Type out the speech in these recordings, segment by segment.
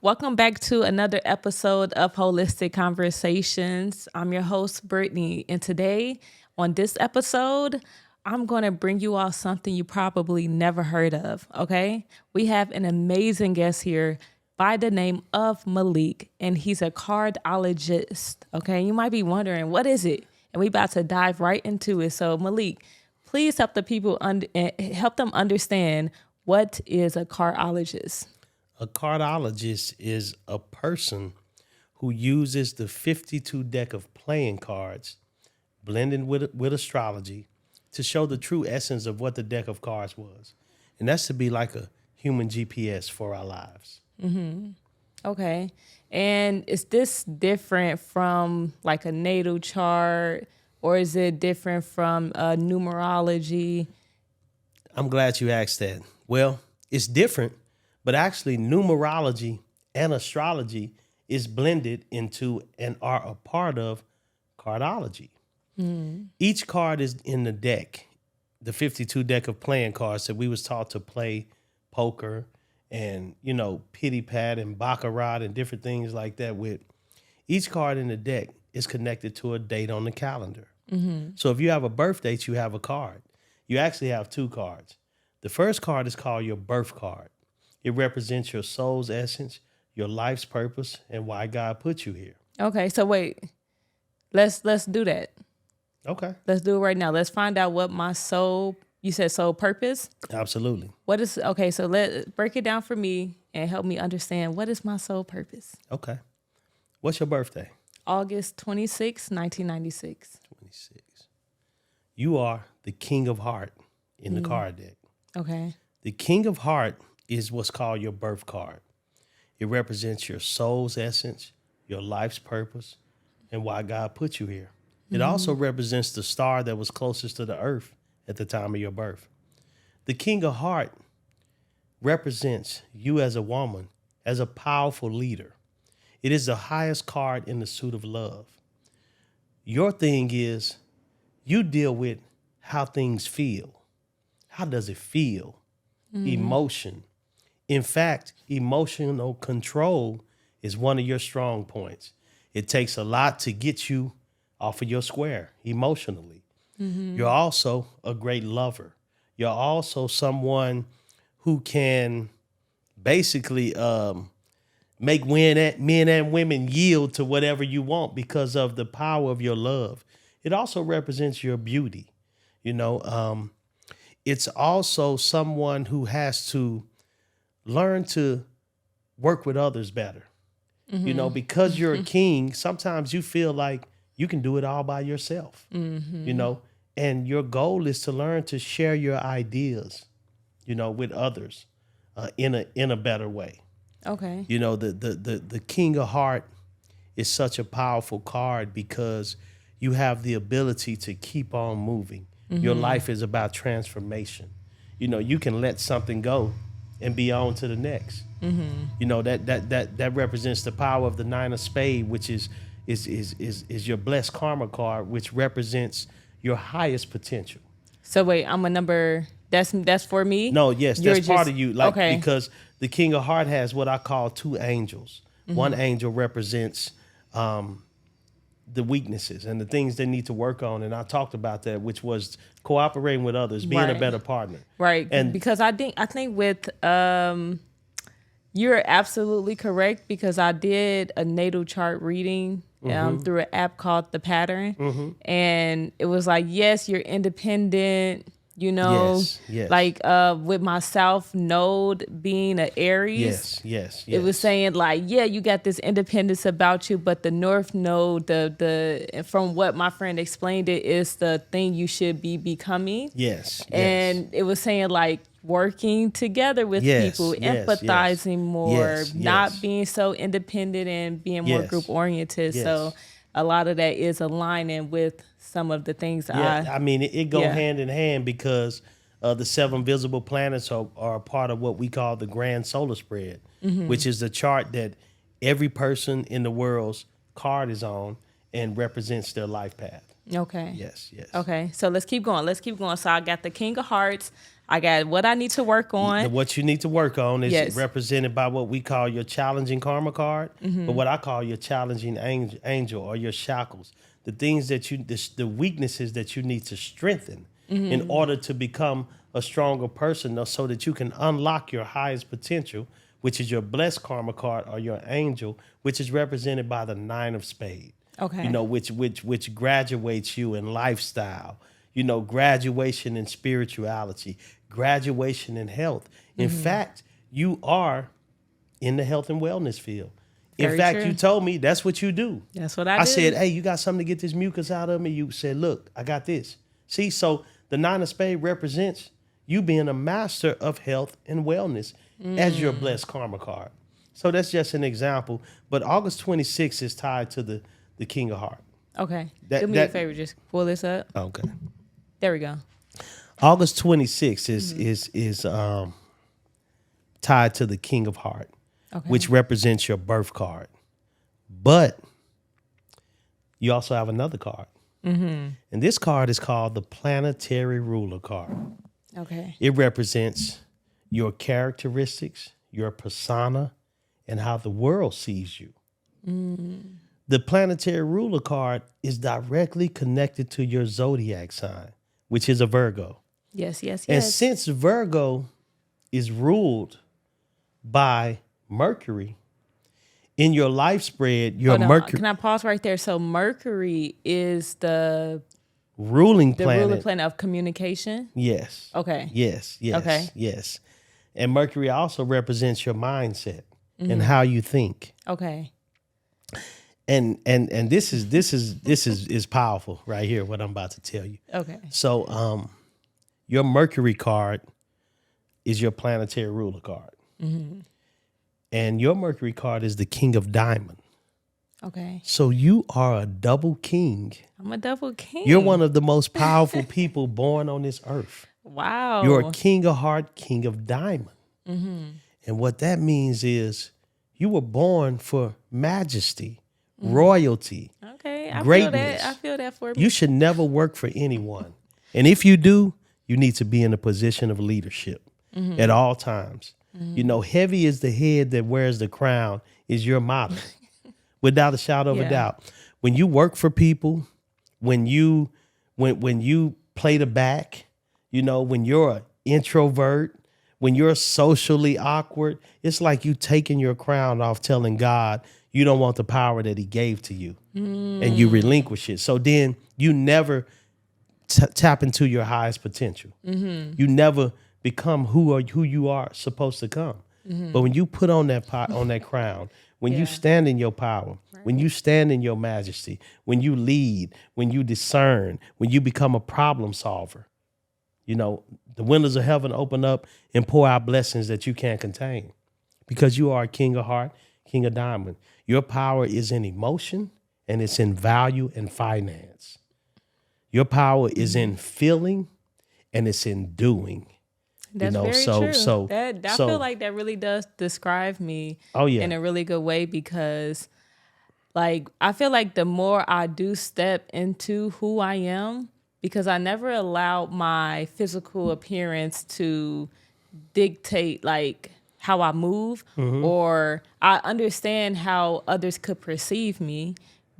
Welcome back to another episode of Wholistic Conversations. I'm your host, Brittany, and today on this episode, I'm going to bring you all something you probably never heard of, okay? We have an amazing guest here by the name of Malik, and he's a cardologist, okay? You might be wondering, what is it? And we about to dive right into it. So Malik, please help the people help them understand what is a cardologist. A cardologist is a person who uses the 52 deck of playing cards blended with astrology to show the true essence of what the deck of cards was. And that's to be like a human GPS for our lives. Mm-hmm. Okay. And is this different from like a natal chart, or is it different from numerology? I'm glad you asked that. Well, it's different, but actually numerology and astrology is blended into and are a part of cardology. Each card is in the deck, the 52 deck of playing cards that we was taught to play poker and, pity pat and baccarat and different things like that with. Each card in the deck is connected to a date on the calendar. Mm-hmm. So if you have a birth date, you have a card. You actually have two cards. The first card is called your birth card. It represents your soul's essence, your life's purpose, and why God put you here. Okay, so wait, let's do that. Okay. Let's do it right now. Let's find out what my you said soul purpose? Absolutely. What is, okay, so let's break it down for me and help me understand what is my soul purpose. Okay. What's your birthday? August 26, 1996. 26. You are the King of Heart in the card deck. Okay. The King of Heart is what's called your birth card. It represents your soul's essence, your life's purpose, and why God put you here. It also represents the star that was closest to the earth at the time of your birth. The King of Heart represents you as a woman, as a powerful leader. It is the highest card in the suit of love. Your thing is you deal with how things feel. How does it feel? Emotion. In fact, emotional control is one of your strong points. It takes a lot to get you off of your square emotionally. Mm-hmm. You're also a great lover. You're also someone who can basically make men and women yield to whatever you want because of the power of your love. It also represents your beauty. It's also someone who has to learn to work with others better. Mm-hmm. Because you're a king, sometimes you feel like you can do it all by yourself, and your goal is to learn to share your ideas, with others in a better way. Okay. The King of Heart is such a powerful card because you have the ability to keep on moving. Mm-hmm. Your life is about transformation. You can let something go and be on to the next. Mm-hmm. That represents the power of the Nine of Spades, which is your blessed karma card, which represents your highest potential. So wait, I'm a number. That's for me. No, yes, that's part of you. Okay. Because the King of Heart has what I call two angels. Mm-hmm. One angel represents the weaknesses and the things they need to work on, and I talked about that, which was cooperating with others, being a better partner. Right. And because I think with you're absolutely correct, because I did a natal chart reading through an app called The Pattern, and it was like, yes, you're independent. Yes. Like with my South Node being an Aries. Yes. It was saying like, yeah, you got this independence about you, but the North Node, the from what my friend explained, it is the thing you should be becoming. Yes. And it was saying like working together with people, empathizing more, not being so independent and being more group oriented. Yes. So a lot of that is aligning with some of the things it go hand in hand because the 7 visible planets are a part of what we call the grand solar spread, which is the chart that every person in the world's card is on and represents their life path. Okay. Yes. Okay, so let's keep going. So I got the King of Hearts, I got what I need to work on. What you need to work on is Yes. represented by what we call your challenging karma card, but what I call your challenging angel or your shackles. The things that the weaknesses that you need to strengthen in order to become a stronger person, so that you can unlock your highest potential, which is your blessed karma card or your angel, which is represented by the 9 of spades. Okay. You know, which graduates you in lifestyle, you know, graduation in spirituality, graduation in health. In fact, you are in the health and wellness field. In fact, true. you told me that's what you do. That's what I do. I said, hey, you got something to get this mucus out of me? You said, look, I got this. See, so the 9 of spades represents you being a master of health and wellness as your blessed karma card. So that's just an example. But August 26th is tied to the King of Hearts. Okay. Do me a favor, just pull this up. Okay. There we go. August 26th is tied to the King of Hearts, which represents your birth card. But you also have another card. And this card is called the planetary ruler card. Okay. It represents your characteristics, your persona, and how the world sees you. The planetary ruler card is directly connected to your zodiac sign, which is a Virgo. Yes. And since Virgo is ruled by Mercury, in your life spread, your Mercury... Can I pause right there? So Mercury is the ruling planet. ruler planet of communication? Yes. Okay. Yes. Okay. Yes. And Mercury also represents your mindset and how you think. Okay. And this is powerful right here, what I'm about to tell you. Okay. So your Mercury card is your planetary ruler card. And your Mercury card is the King of Diamond. Okay. So you are a double king. I'm a double king. You're one of the most powerful people born on this earth. Wow. You're a King of Heart, King of Diamond. And what that means is you were born for majesty, royalty. Okay. greatness. I feel that for me. You should never work for anyone. And if you do, you need to be in a position of leadership at all times. You know, heavy is the head that wears the crown is your motto, without a shadow of a doubt. When you work for people, when you play the back, you know, when you're an introvert, when you're socially awkward, it's like you taking your crown off, telling God you don't want the power that he gave to you, and you relinquish it. So then you never tap into your highest potential. You never become who you are supposed to come. But when you put on that crown, when you stand in your power, when you stand in your majesty, when you lead, when you discern, when you become a problem solver, you know, the windows of heaven open up and pour out blessings that you can't contain, because you are a King of Heart, King of Diamond. Your power is in emotion, and it's in value and finance. Your power is in feeling, and it's in doing. That's very true. I feel like that really does describe me in a really good way, because like I feel like the more I do step into who I am, because I never allowed my physical appearance to dictate like how I move, or I understand how others could perceive me,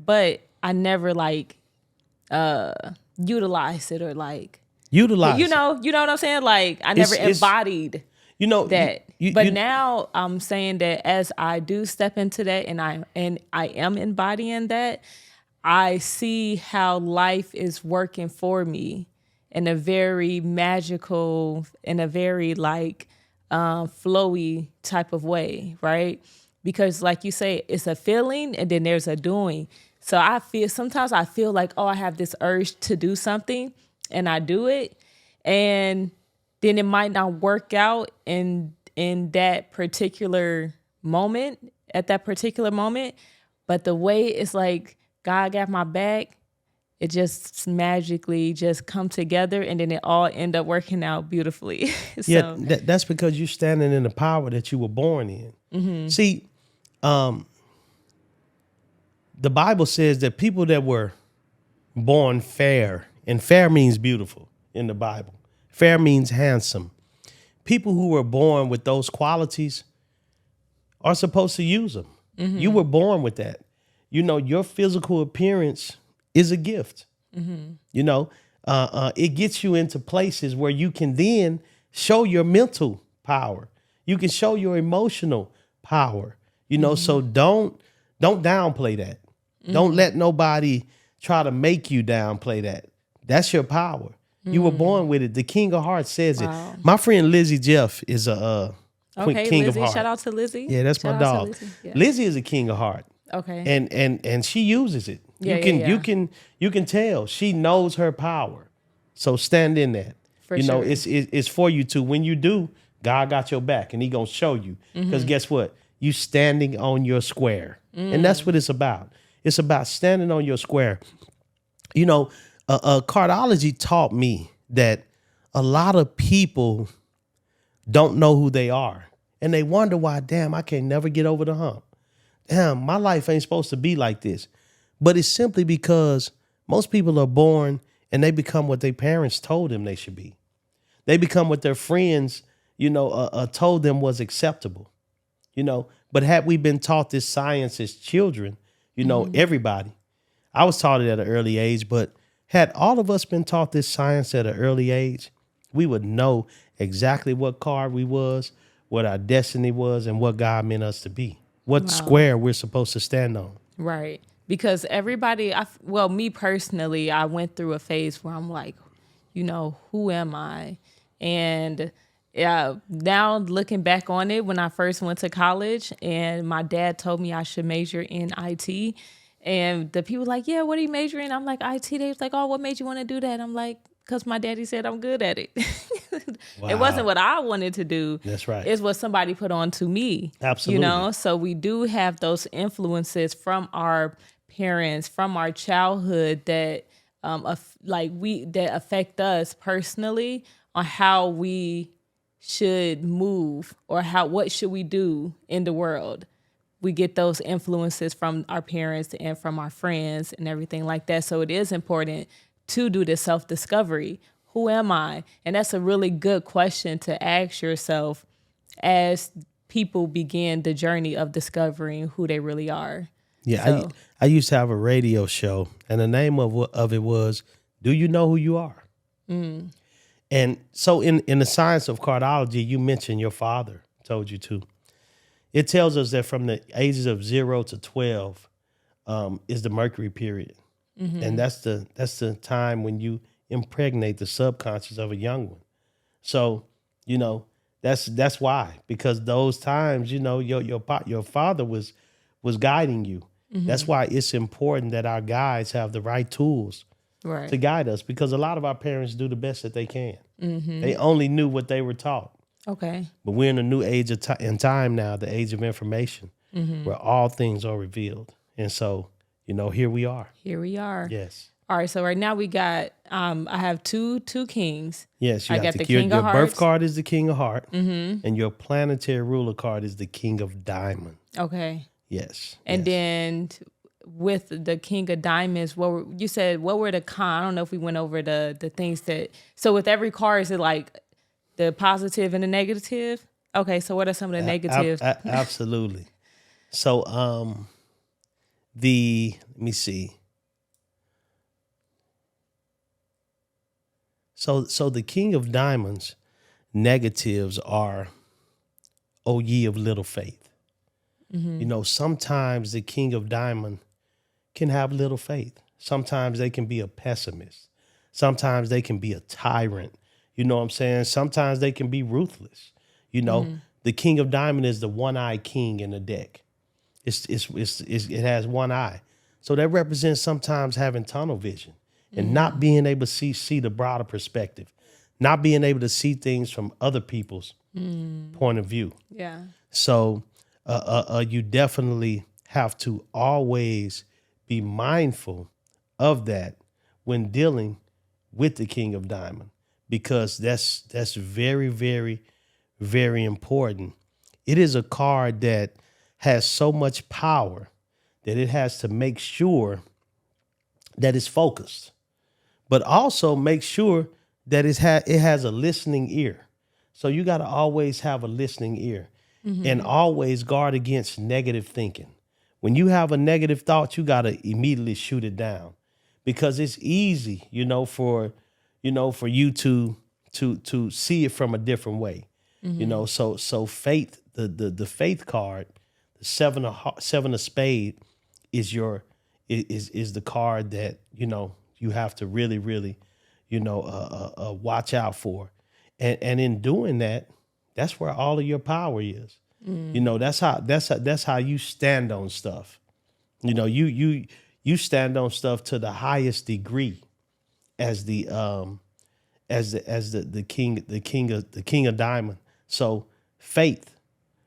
but I never like utilize it or like utilize. You know what I'm saying? Like I never embodied that. But now I'm saying that as I do step into that, and I am embodying that, I see how life is working for me in a very magical, in a very like flowy type of way, right? Because like you say, it's a feeling and then there's a doing. So sometimes I feel like, oh, I have this urge to do something, and I do it, and then it might not work out in that particular moment, at that particular moment. But the way it's like God got my back, it just magically just come together, and then it all end up working out beautifully. So, that's because you're standing in the power that you were born in. See, the Bible says that people that were born fair, and fair means beautiful in the Bible. Fair means handsome. people who were born with those qualities are supposed to use them. You were born with that. You know, your physical appearance is a gift. You know, it gets you into places where you can then show your mental power. You can show your emotional power. You know, so don't downplay that. Don't let nobody try to make you downplay that. That's your power. You were born with it. The King of Hearts says it. My friend Lizzie Jeff is a King Lizzie, of Heart. shout out to Lizzie. Yeah, that's Shout my out to dog. Lizzie. Yeah. Lizzie is a King of Heart. Okay. And she uses it. You can tell she knows her power. So stand in that. For you know, sure. it's for you to. When you do, God got your back, and He gonna show you. Because guess what? You standing on your square, and that's what it's about. It's about standing on your square. You know, Cardology taught me that a lot of people don't know who they are, and they wonder why. Damn, I can never get over the hump. Damn, my life ain't supposed to be like this. But it's simply because most people are born and they become what their parents told them they should be. They become what their friends, told them was acceptable. But had we been taught this science as children, everybody, I was taught it at an early age, but had all of us been taught this science at an early age, we would know exactly what card we was, what our destiny was, and what God meant us to be, what square we're supposed to stand on. Right. Because everybody, me personally, I went through a phase where I'm like, who am I? And now looking back on it, when I first went to college and my dad told me I should major in IT, and the people like, yeah, what are you majoring in? I'm like, IT. They was like, oh, what made you want to do that? I'm like, because my daddy said I'm good at it. Wow. It wasn't what I wanted to do. That's right. It's what somebody put on to me. Absolutely. So we do have those influences from our parents, from our childhood that that affect us personally on how we should move or what should we do in the world. We get those influences from our parents and from our friends and everything like that. So it is important to do this self-discovery. Who am I? And that's a really good question to ask yourself as people begin the journey of discovering who they really are. Yeah, So, I used to have a radio show, and the name of it was, Do You Know Who You Are? And so in the science of cardology, you mentioned your father told you to. It tells us that from the ages of 0 to 12 is the Mercury period. And that's the time when you impregnate the subconscious of a young one. So, that's why, because those times, your father was guiding you. That's why it's important that our guides have the right tools to guide us, because a lot of our parents do the best that they can. They only knew what they were taught. okay. But we're in a new age of in time now, the age of information, where all things are revealed. And so, here we are. Here we are. Yes. All right. So right now we got, I have two kings. Yes, I got the King of your Hearts. birth card is the King of Heart, and your planetary ruler card is the King of Diamond. Okay. Yes. And yes. then with the King of Diamonds, what were the I don't know if we went over the things that, so with every card, is it like the positive and the negative? Okay, so what are some of the negatives? Absolutely. So let me see. So the King of Diamonds negatives are, O ye of little faith. Sometimes the King of Diamond can have little faith. Sometimes they can be a pessimist. Sometimes they can be a tyrant. You know what I'm saying? Sometimes they can be ruthless. The King of Diamond is the one-eyed king in the deck. It has one eye. So that represents sometimes having tunnel vision and not being able to see the broader perspective, not being able to see things from other people's point of view. Yeah. So you definitely have to always be mindful of that when dealing with the King of Diamond, because that's very, very, very important. It is a card that has so much power that it has to make sure that it's focused, but also make sure that it has a listening ear. So you got to always have a listening ear and always guard against negative thinking. When you have a negative thought, you got to immediately shoot it down, because it's easy, for you to see it from a different way. So faith, the faith card, the seven of spade is is the card that, you have to really, really, watch out for. And in doing that, that's where all of your power is. That's how you stand on stuff. You stand on stuff to the highest degree as the king of diamond. So faith,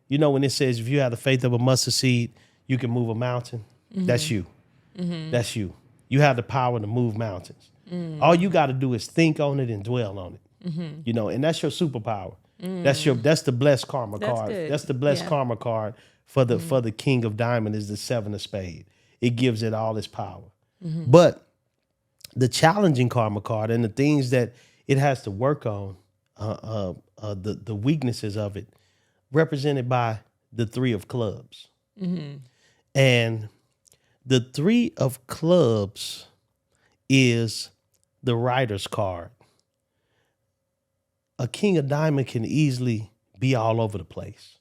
when it says if you have the faith of a mustard seed, you can move a mountain. That's you. That's you. You have the power to move mountains. All you got to do is think on it and dwell on it. And that's your superpower. That's the blessed karma card. Good. That's the blessed karma card for the king of diamond is the seven of spade. It gives it all its power. But the challenging karma card and the things that it has to work on, the weaknesses of it, represented by the three of clubs. And the three of clubs is the writer's card. A king of diamond can easily be all over the place,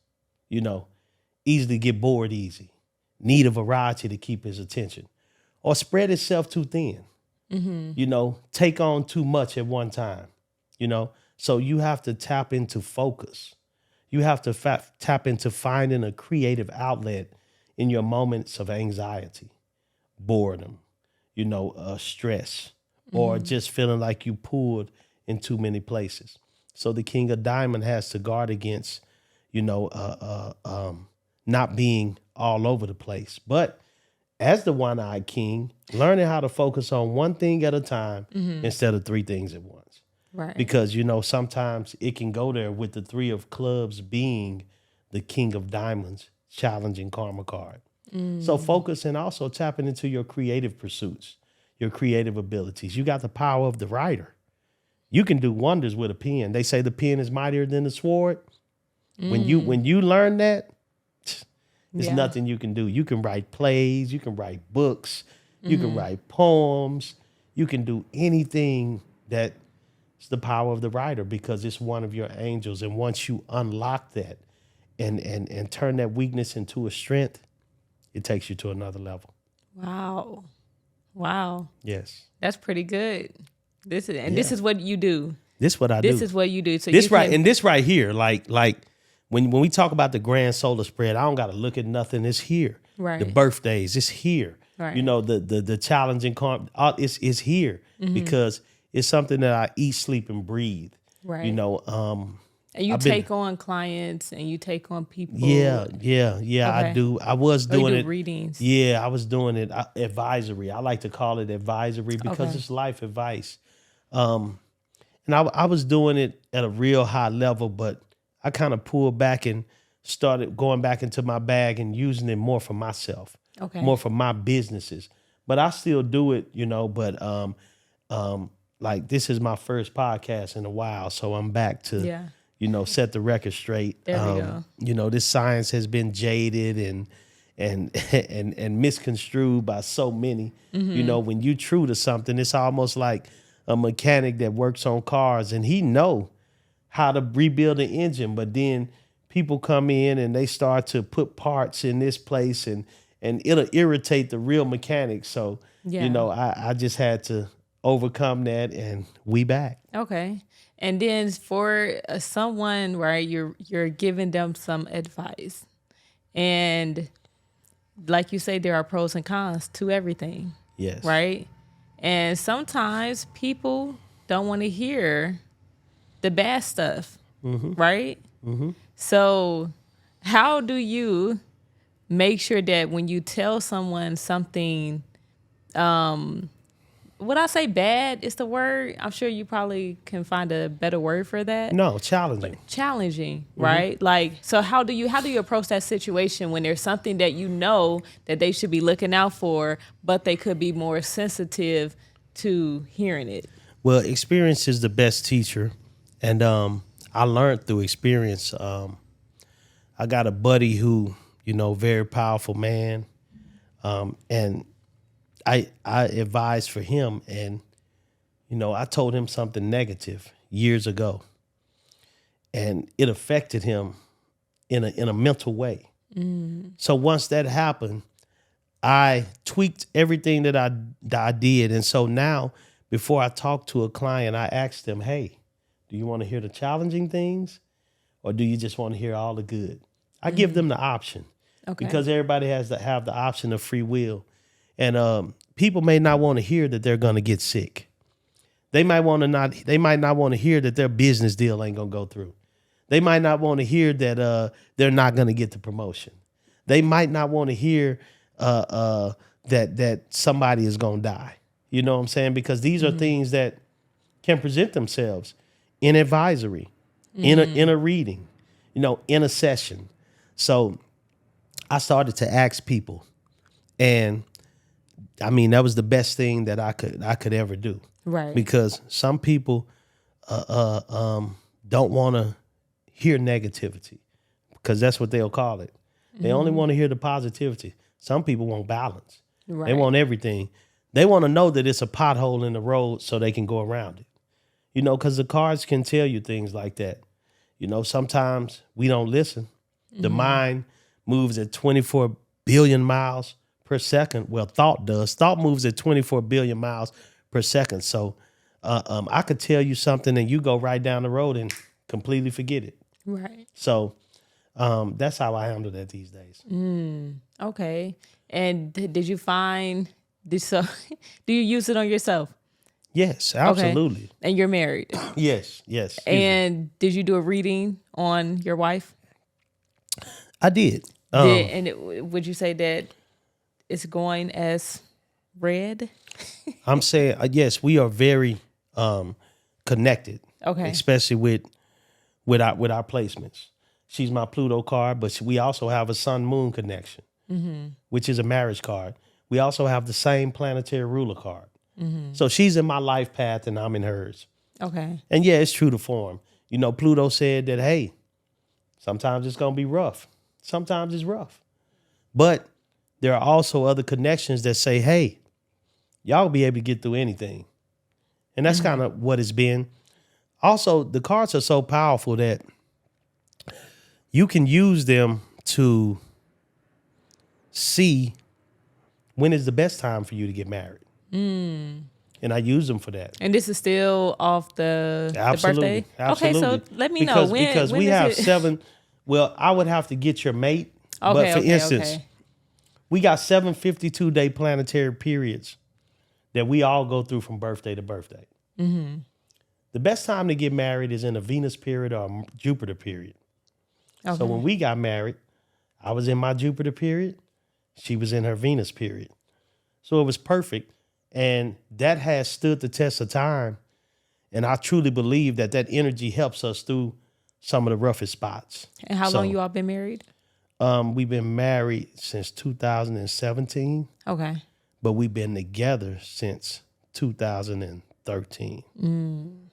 easily get bored easy, need a variety to keep his attention, or spread itself too thin, take on too much at one time, So you have to tap into focus. You have to tap into finding a creative outlet in your moments of anxiety, boredom, stress, or just feeling like you pulled in too many places. So the king of diamond has to guard against, not being all over the place. But as the one-eyed king, learning how to focus on one thing at a time instead of three things at once. Right. Because, sometimes it can go there with the three of clubs being the king of diamonds, challenging karma card. So focus and also tapping into your creative pursuits, your creative abilities. You got the power of the writer. You can do wonders with a pen. They say the pen is mightier than the sword. When you learn that, there's nothing you can do. You can write plays, you can write books, you can write poems, you can do anything that's the power of the writer, because it's one of your angels. And once you unlock that and turn that weakness into a strength, it takes you to another level. Wow. Yes. That's pretty good. This is what you do. This is what I do. This is what you do. So this right here, like when we talk about the grand solar spread, I don't got to look at nothing. It's here. Right. The birthdays, it's here. Right. The challenging it's here because it's something that I eat, sleep, and breathe. Right. And you take on clients and you take on people. Yeah, Okay. I do. I was doing it. Readings. Yeah, I was doing it. Advisory. I like to call it advisory because it's life advice. And I was doing it at a real high level, but I kind of pulled back and started going back into my bag and using it more for myself, more for my businesses. But I still do it, but like this is my first podcast in a while, so I'm back to set the record straight. There we go. This science has been jaded and misconstrued by so many. When you true to something, it's almost like a mechanic that works on cars and he know how to rebuild an engine, but then people come in and they start to put parts in this place and it'll irritate the real mechanic. So, I just had to overcome that and we back. Okay. And then for someone, right, you're giving them some advice. And like you say, there are pros and cons to everything. Yes. Right? And sometimes people don't want to hear the bad stuff, right? So how do you make sure that when you tell someone something, would I say bad is the word? I'm sure you probably can find a better word for that. No, challenging. Challenging, right? Like, so how do you approach that situation when there's something that you know that they should be looking out for, but they could be more sensitive to hearing it? Well, experience is the best teacher. And I learned through experience. I got a buddy who, very powerful man. And I advised for him, and, I told him something negative years ago, and it affected him in a mental way. So once that happened, I tweaked everything that I did. And so now, before I talk to a client, I ask them, hey, do you want to hear the challenging things, or do you just want to hear all the good? I give them the option, because everybody has to have the option of free will. And people may not want to hear that they're going to get sick. They might not want to hear that their business deal ain't going to go through. They might not want to hear that they're not going to get the promotion. They might not want to hear that somebody is going to die. You know what I'm saying? Because these are things that can present themselves in advisory, in a reading, in a session. So I started to ask people, and I mean, that was the best thing that I could ever do. Right. Because some people don't want to hear negativity, because that's what they'll call it. They only want to hear the positivity. Some people want balance. Right. They want everything. They want to know that it's a pothole in the road so they can go around it. Because the cards can tell you things like that. Sometimes we don't listen. The mind moves at 24 billion miles per second. Well, thought does. Thought moves at 24 billion miles per second. So I could tell you something and you go right down the road and completely forget it. Right. So that's how I handle that these days. Okay. And did you find this? Do you use it on yourself? Yes, absolutely. Okay. And you're married. Yes. And did you do a reading on your wife? I did. Would you say that it's going as read? I'm saying, yes, we are very connected. Okay. Especially with our placements. She's my Pluto card, but we also have a sun-moon connection, which is a marriage card. We also have the same planetary ruler card. So she's in my life path and I'm in hers. Okay. And yeah, it's true to form. Pluto said that, hey, sometimes it's going to be rough. Sometimes it's rough. But there are also other connections that say, hey, y'all will be able to get through anything. And that's kind of what it's been. Also, the cards are so powerful that you can use them to see when is the best time for you to get married. And I use them for that. And this is still off the birthday? Absolutely. Okay, so let me know. Because when we is have it? 7. Well, I would have to get your mate. Okay, but for okay, instance, okay. we got 7 52-day planetary periods that we all go through from birthday to birthday. The best time to get married is in a Venus period or a Jupiter period. Okay. So when we got married, I was in my Jupiter period. She was in her Venus period. So it was perfect. And that has stood the test of time. And I truly believe that energy helps us through some of the roughest spots. And how long you all been married? We've been married since 2017. Okay. But we've been together since 2013.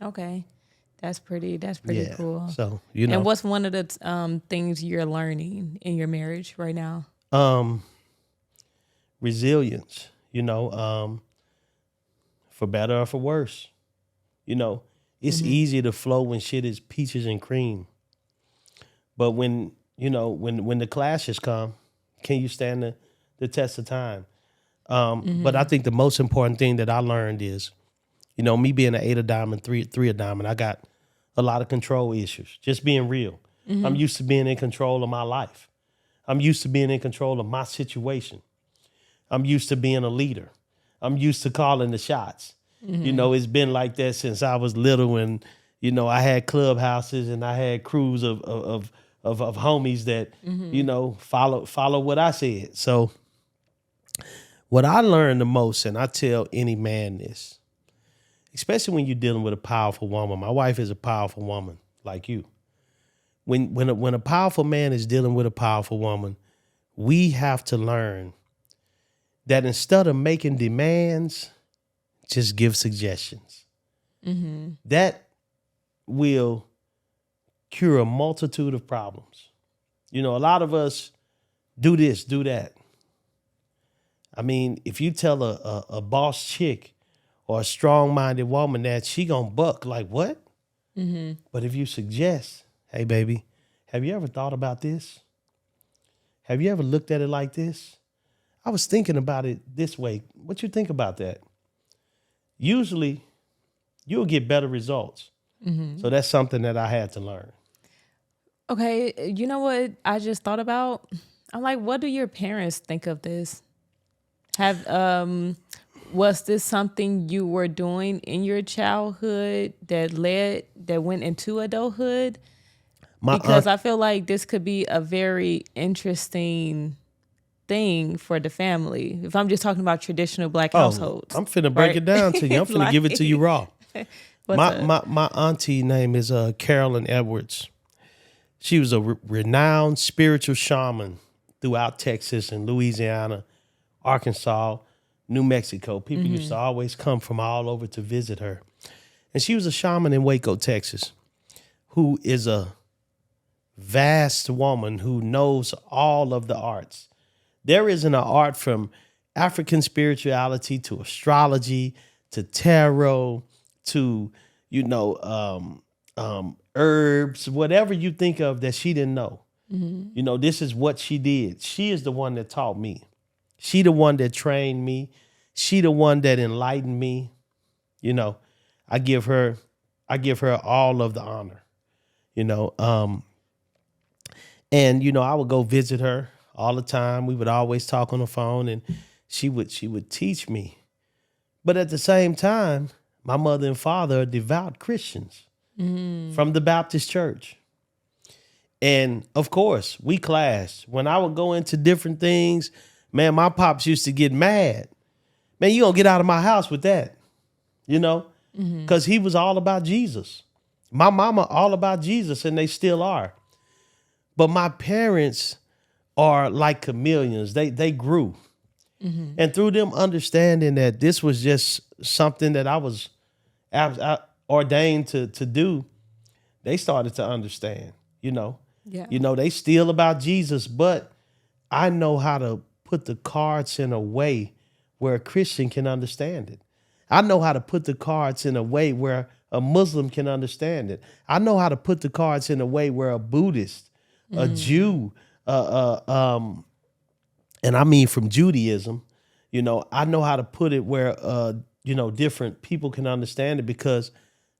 Okay. That's pretty cool. So, And what's one of the things you're learning in your marriage right now? Resilience, for better or for worse. It's easy to flow when shit is peaches and cream. But when the clashes come, can you stand the test of time? But I think the most important thing that I learned is, me being an 8 of diamond, 3 of diamond, I got a lot of control issues, just being real. I'm used to being in control of my life. I'm used to being in control of my situation. I'm used to being a leader. I'm used to calling the shots. It's been like that since I was little, and I had clubhouses and I had crews of homies that follow what I said. So what I learned the most, and I tell any man this, especially when you're dealing with a powerful woman. My wife is a powerful woman like you. When a powerful man is dealing with a powerful woman, we have to learn that instead of making demands, just give suggestions. That will cure a multitude of problems. You know, a lot of us do this, do that. I mean, if you tell a boss chick or a strong-minded woman that, she gonna buck like, what? But if you suggest, hey, baby, have you ever thought about this? Have you ever looked at it like this? I was thinking about it this way. What you think about that? Usually, you'll get better results. So that's something that I had to learn. Okay, you know what I just thought about? I'm like, what do your parents think of this? Was this something you were doing in your childhood that went into adulthood? Because I feel like this could be a very interesting thing for the family. If I'm just talking about traditional Black households. I'm finna break it down to you. I'm finna give it to you raw. What's My auntie name is Carolyn Edwards. She was a renowned spiritual shaman throughout Texas and Louisiana, Arkansas, New Mexico. People used to always come from all over to visit her. And she was a shaman in Waco, Texas, who is a vast woman who knows all of the arts. There isn't an art from African spirituality to astrology to tarot to, herbs, whatever you think of that she didn't know. You know, this is what she did. She is the one that taught me. She the one that trained me. She the one that enlightened me. You know, I give her all of the honor. And I would go visit her all the time. We would always talk on the phone, and she would teach me. But at the same time, my mother and father are devout Christians from the Baptist church. And of course, we clashed. When I would go into different things, man, my pops used to get mad. Man, you gonna get out of my house with that, because he was all about Jesus. My mama all about Jesus, and they still are. But my parents are like chameleons. They grew. And through them understanding that this was just something that I was ordained to do, they started to understand, Yeah. They still about Jesus, but I know how to put the cards in a way where a Christian can understand it. I know how to put the cards in a way where a Muslim can understand it. I know how to put the cards in a way where a Buddhist, a Jew, and I mean from Judaism, I know how to put it where, different people can understand it because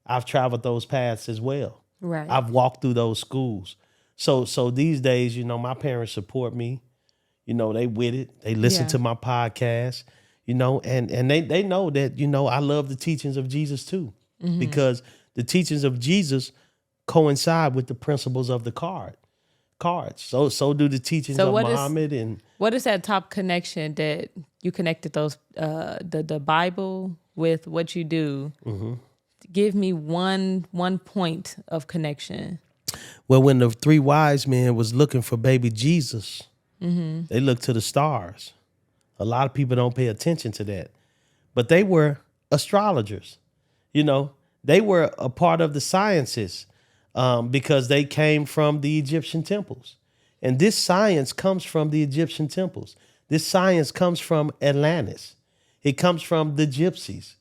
I've traveled those paths as well. Right. I've walked through those schools. So these days, my parents support me. They with it. They listen to my podcast, and they know that, I love the teachings of Jesus too, because the teachings of Jesus coincide with the principles of the cards. So do the teachings of Muhammad. And what is that top connection that you connected those the Bible with what you do? Give me one point of connection. Well, when the three wise men was looking for baby Jesus, they looked to the stars. A lot of people don't pay attention to that, but they were astrologers. They were a part of the sciences. Because they came from the Egyptian temples. And this science comes from the Egyptian temples. This science comes from Atlantis. It comes from the gypsies.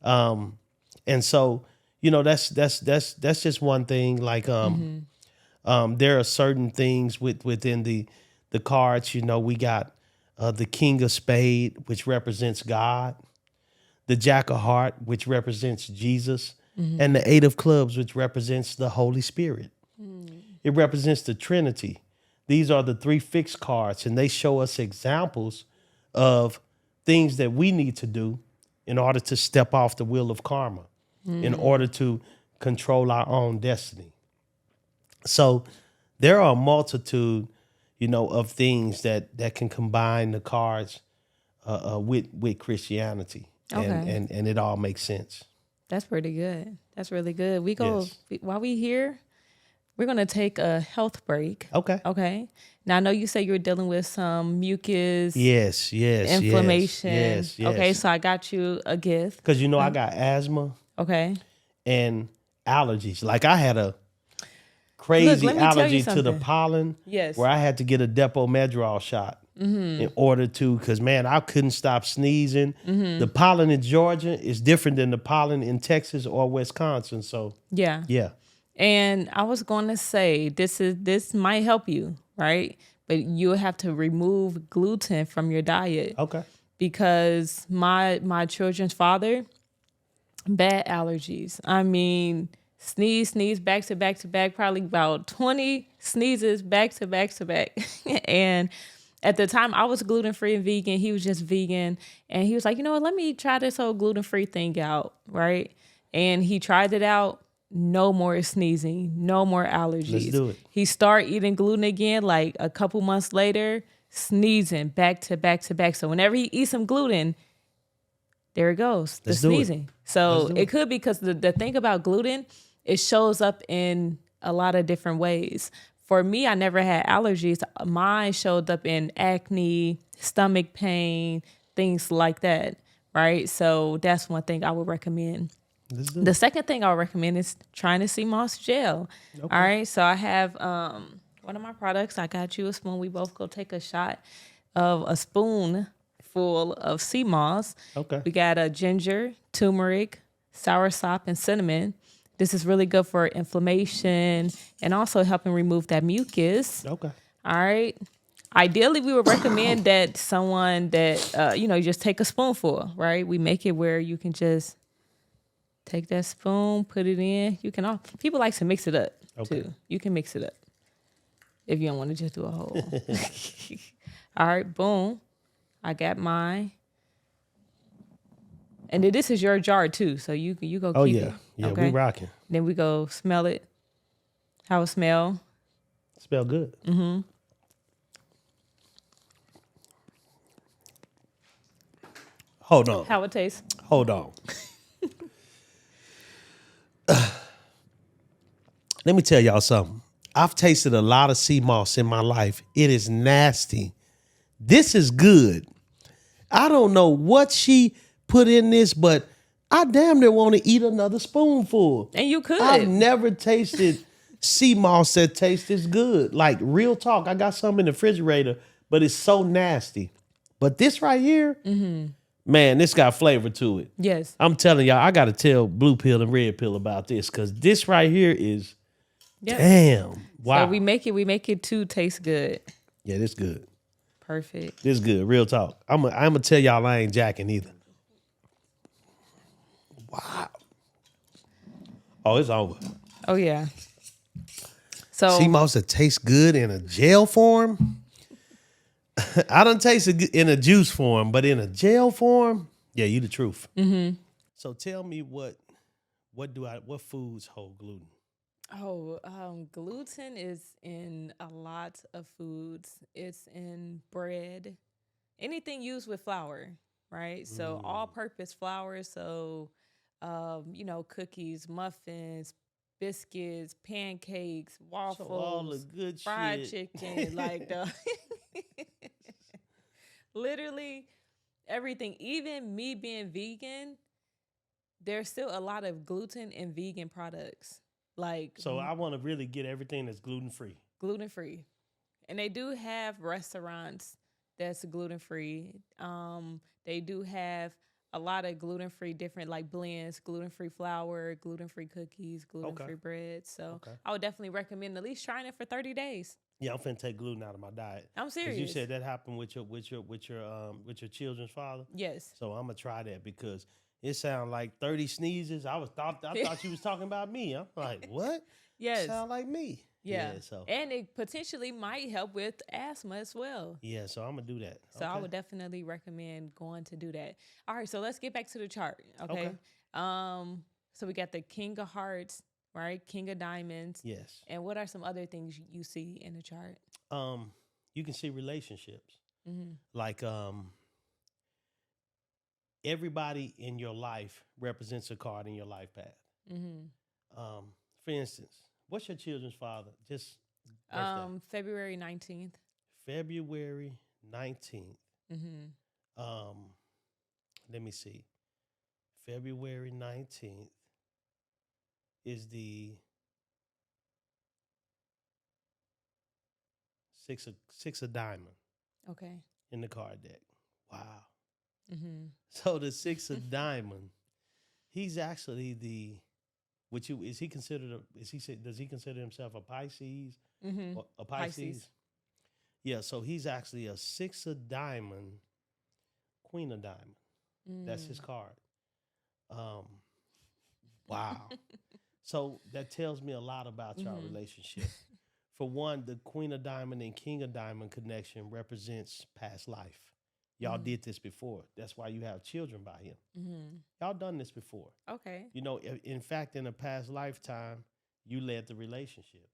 And so, that's just one thing. Like, there are certain things within the cards. We got the King of Spade, which represents God, the Jack of Heart, which represents Jesus, and the Eight of Clubs, which represents the Holy Spirit. It represents the Trinity. These are the three fixed cards, and they show us examples of things that we need to do in order to step off the wheel of karma, in order to control our own destiny. So there are a multitude, of things that can combine the cards with Christianity, and it all makes sense. That's pretty good. That's really good. Yes. While we here, we're going to take a health break. Okay. Now, I know you say you're dealing with some mucus. Yes. Inflammation. Yes. Okay, so I got you a gift. Because, I got asthma. Okay. And allergies. Like I had crazy let me tell you allergy to the something. pollen. Yes. Where I had to get a Depo-Medrol shot in order to, because man, I couldn't stop sneezing. The pollen in Georgia is different than the pollen in Texas or Wisconsin. So Yeah. yeah. And I was going to say this might help you, right? But you'll have to remove gluten from your diet. Okay. Because my children's father, bad allergies. I mean, sneeze back to back to back, probably about 20 sneezes back to back to back. And at the time I was gluten-free and vegan, he was just vegan. And he was like, you know what, let me try this whole gluten-free thing out, right? And he tried it out. No more sneezing, no more allergies. Let's do it. He started eating gluten again, like a couple months later, sneezing back to back to back. So whenever he eats some gluten, there it goes, the Let's do it. sneezing. So Let's do it it. could be because the thing about gluten, it shows up in a lot of different ways. For me, I never had allergies. Mine showed up in acne, stomach pain, things like that, right? So that's one thing I would recommend. Let's do The it. second thing I would recommend is trying to sea moss gel. Okay. All right. So I have one of my products. I got you a spoon. We both go take a shot of a spoon full of sea moss. Okay. We got a ginger, turmeric, soursop, and cinnamon. This is really good for inflammation and also helping remove that mucus. Okay. All right. Ideally, we would recommend that someone that, you just take a spoonful, right? We make it where you can just take that spoon, put it in. You can all people like to mix it up too. You can mix it up if you don't want to just do a whole. All right, boom. I got mine. And then this is your jar too, so you go Oh keep yeah. it. Yeah, Okay? we rocking. Then we go smell it. How it smell? Smell good. Mm-hmm. Hold on. How it tastes? Hold on. Let me tell y'all something. I've tasted a lot of sea moss in my life. It is nasty. This is good. I don't know what she put in this, but I damn near want to eat another spoonful. And you could. I've never tasted sea moss that tastes this good. Like real talk, I got some in the refrigerator, but it's so nasty. But this right here, man, this got flavor to it. Yes. I'm telling y'all, I got to tell Blue Pill and Red Pill about this because this right here is, damn, wow. So we make it to taste good. Yeah, this good. Perfect. This good. Real talk. I'm gonna tell y'all I ain't jacking either. Wow. Oh, it's over. Oh yeah. So Sea moss that tastes good in a gel form. I done taste it in a juice form, but in a gel form, yeah, you the truth. Mm-hmm. So tell me what foods hold gluten? Gluten is in a lot of foods. It's in bread, anything used with flour, right? So all-purpose flour. So, cookies, muffins, biscuits, pancakes, waffles, So all the good fried shit. chicken, like the literally everything. Even me being vegan, there's still a lot of gluten in vegan products. Like So I want to really get everything that's gluten free. gluten free, and they do have restaurants that's gluten free. They do have a lot of gluten free different like blends, gluten free flour, gluten free cookies, gluten free bread. So I would definitely recommend at least trying it for 30 days. Yeah, I'm finna take gluten out of my diet. I'm serious. You said that happened with your children's father. Yes. So I'm gonna try that because it sounds like 30 sneezes. I thought you was talking about me. I'm like, what? Yes. Sound like me. Yeah. So and it potentially might help with asthma as well. yeah, so I'm gonna do that. So I would definitely recommend going to do that. All right, so let's get back to the chart. Okay. So we got the King of Hearts, right? King of Diamonds. Yes. And what are some other things you see in the chart? You can see relationships. Like everybody in your life represents a card in your life path. For instance, what's your children's father? Just birthday. February 19th. February 19th. Let me see. February 19th is the six of diamond Okay. in the card deck. Wow. Mm-hmm. So the six of diamond, he's actually is he considered does he consider himself a Pisces? Mm-hmm. Or a Pisces? Yeah, so he's actually a six of diamond, queen of diamond. That's his card. Wow. So that tells me a lot about y'all relationship. For one, the queen of diamond and king of diamond connection represents past life. Y'all did this before. That's why you have children by him. Y'all done this before. Okay. You know, in fact, in a past lifetime, you led the relationship.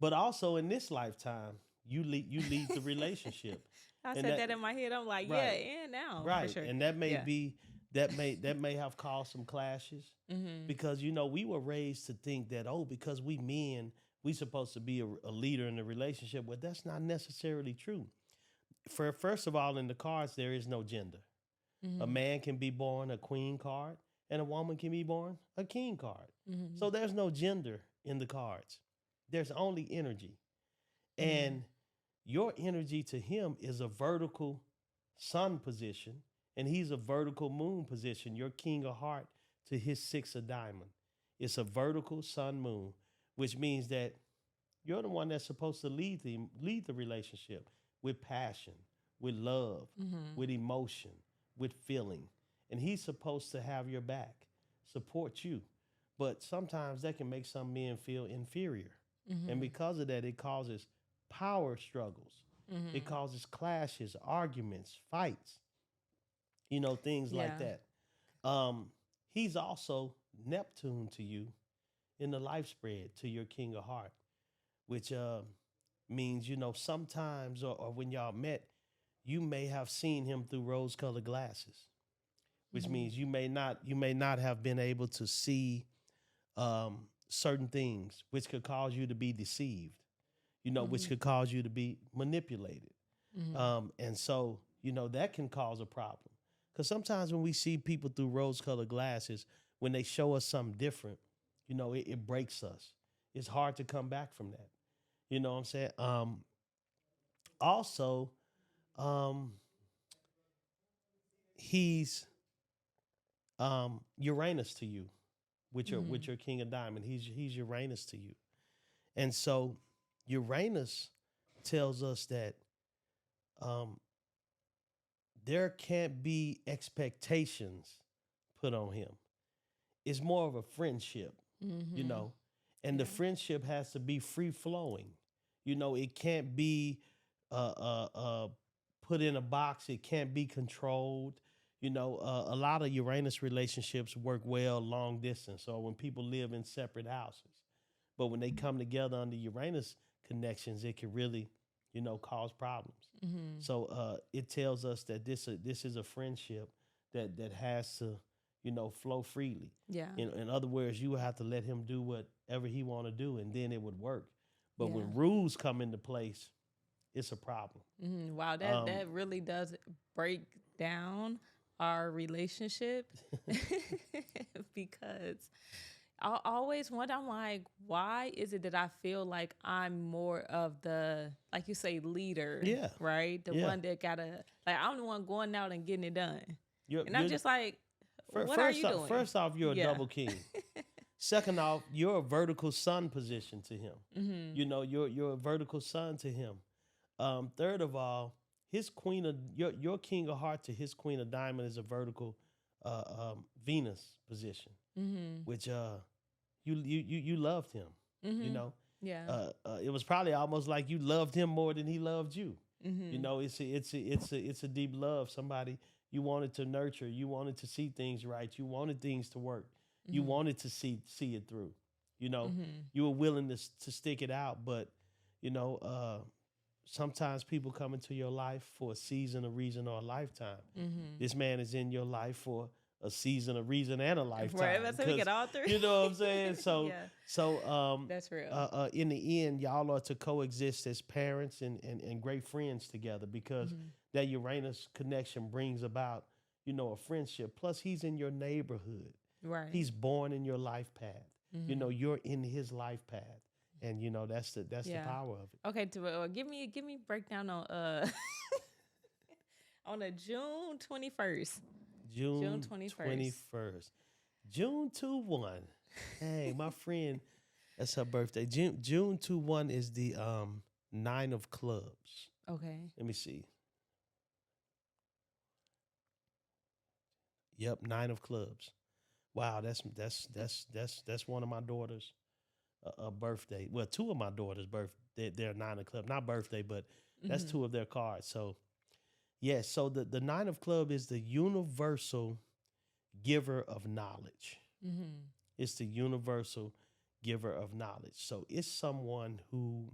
But also in this lifetime, you lead the relationship. I And said that in my head. I'm like, right, yeah, and now. right. For sure. And that may Yeah. be that may have caused some clashes because you know we were raised to think that because we men we supposed to be a leader in the relationship. Well, that's not necessarily true. First of all, in the cards there is no gender. A man can be born a queen card, and a woman can be born a king card. So there's no gender in the cards. There's only energy. And your energy to him is a vertical sun position, and he's a vertical moon position. Your king of heart to his six of diamond. It's a vertical sun moon, which means that you're the one that's supposed to lead the relationship with passion, with love, with emotion, with feeling. And he's supposed to have your back, support you. But sometimes that can make some men feel inferior. And because of that, it causes power struggles. It causes clashes, arguments, fights, things like Yeah. that. He's also Neptune to you in the life spread to your king of heart, which means, sometimes or when y'all met, you may have seen him through rose-colored glasses, which means you may not have been able to see certain things, which could cause you to be deceived, which could cause you to be manipulated. And so, that can cause a problem. Because sometimes when we see people through rose-colored glasses, when they show us something different, it breaks us. It's hard to come back from that. You know what I'm saying? Also, he's Uranus to you with your king of diamond. He's Uranus to you. And so Uranus tells us that there can't be expectations put on him. It's more of a friendship, and the friendship has to be free flowing. It can't be put in a box. It can't be controlled. A lot of Uranus relationships work well long distance or when people live in separate houses. But when they come together under Uranus connections, it can really, cause problems. So it tells us that this is a friendship that has to, flow freely. Yeah. In other words, you would have to let him do whatever he want to do, and then it would work. But Yeah. when rules come into place, it's a problem. Wow, that really does break down our relationship because I always wonder, I'm like, why is it that I feel like I'm more of the, like you say, leader? Yeah. Right? The Yeah. one that gotta, like, I'm the one going out and getting it done. You're- And I'm you're- just like, what are First you off, doing? First off, you're a Yeah. double king. Second off, you're a vertical sun position to him. You're a vertical sun to him. Third of all, his queen of your king of heart to his queen of diamond is a vertical Venus position, which you loved him. Yeah. It was probably almost like you loved him more than he loved you. It's a deep love. Somebody you wanted to nurture. You wanted to see things right. You wanted things to work. You wanted to see it through. You were willing to stick it out, but sometimes people come into your life for a season, a reason, or a lifetime. This man is in your life for a season, a reason, and a lifetime. Right, that's so we get all three. You know what I'm saying? So, Yeah. That's real. In the end, y'all are to coexist as parents and great friends together because that Uranus connection brings about, a friendship. Plus, he's in your neighborhood. Right. He's born in your life path. You're in his life path. And that's the Yeah. power of it. Okay, give me breakdown on on a June 21st. June June 21st. 21st. June 21. Hey, my friend, that's her birthday. June 21 is the nine of clubs. Okay. Let me see. Yep, nine of clubs. Wow, that's one of my daughters' birthday. Well, two of my daughters' birthday. They're nine of club, not birthday, but that's two of their cards. So yes, so the nine of club is the universal giver of knowledge. It's the universal giver of knowledge. So it's someone who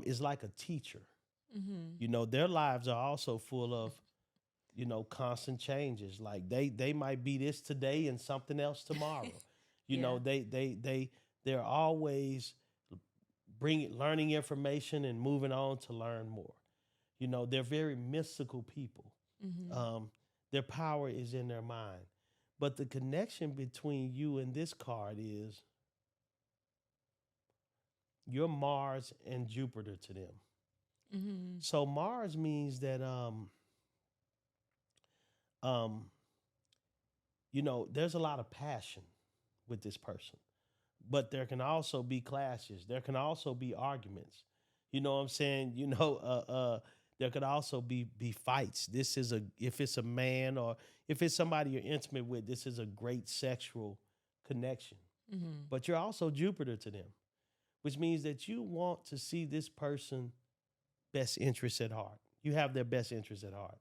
is like a teacher. Their lives are also full of constant changes. Like they might be this today and something else tomorrow. Yeah. They're always learning information and moving on to learn more. They're very mystical people. Their power is in their mind. But the connection between you and this card is you're Mars and Jupiter to them. So Mars means that there's a lot of passion with this person. But there can also be clashes. There can also be arguments. You know what I'm saying? There could also be fights. If it's a man or if it's somebody you're intimate with, this is a great sexual connection. But you're also Jupiter to them, which means that you want to see this person best interest at heart. You have their best interest at heart.